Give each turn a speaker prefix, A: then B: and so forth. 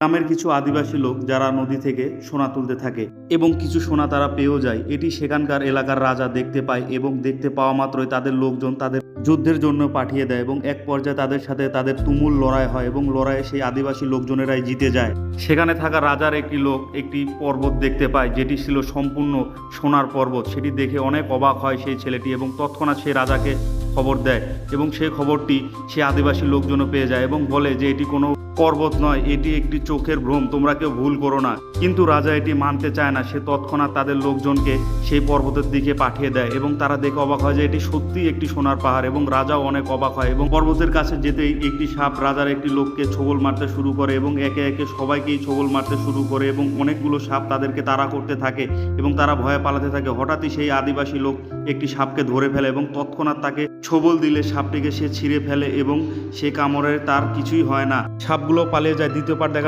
A: গ্রামের কিছু আদিবাসী লোক যারা নদী থেকে সোনা তুলতে থাকে এবং কিছু সোনা তারা পেয়েও যায়। এটি সেখানকার এলাকার রাজা দেখতে পায় এবং দেখতে পাওয়া মাত্রই তাদের লোকজন তাদের যুদ্ধের জন্য পাঠিয়ে দেয় এবং এক পর্যায়ে তাদের সাথে তাদের তুমুল লড়াই হয় এবং লড়াইয়ে সেই আদিবাসী লোকজনেরাই জিতে যায়। সেখানে থাকা রাজার একটি লোক একটি পর্বত দেখতে পায় যেটি ছিল সম্পূর্ণ সোনার পর্বত। সেটি দেখে অনেক অবাক হয় সেই ছেলেটি এবং তৎক্ষণাৎ সে রাজাকে খবর দেয় এবং সেই খবরটি সে আদিবাসী লোকজনও পেয়ে যায় এবং বলে যে এটি কোনো পর্বত নয়, এটি একটি চোখের ভ্রম, তোমরা কেউ ভুল করো না। কিন্তু রাজা এটি মানতে চায় না। সে তৎক্ষণাৎ তাদের লোকজনকে সেই পর্বতের দিকে পাঠিয়ে দেয় এবং তারা দেখে অবাক হয় যে এটি সত্যিই একটি সোনার পাহাড় এবং রাজাও অনেক অবাক হয় এবং পর্বতের কাছে যেতেই একটি সাপ রাজার একটি লোককে ছোবল মারতে শুরু করে এবং একে একে সবাইকেই ছোবল মারতে শুরু করে এবং অনেকগুলো সাপ তাদেরকে তাড়া করতে থাকে এবং তারা ভয়ে পালাতে থাকে। হঠাৎই সেই আদিবাসী লোক একটি সাপকে ধরে ফেলে এবং তৎক্ষণাৎ তাকে ছোবল দিলে সাপটিকে সে ছিঁড়ে ফেলে এবং সে কামড়ে তার কিছুই হয় না। সাপগুলো পালিয়ে যায়। দ্বিতীয় পার্ট দেখার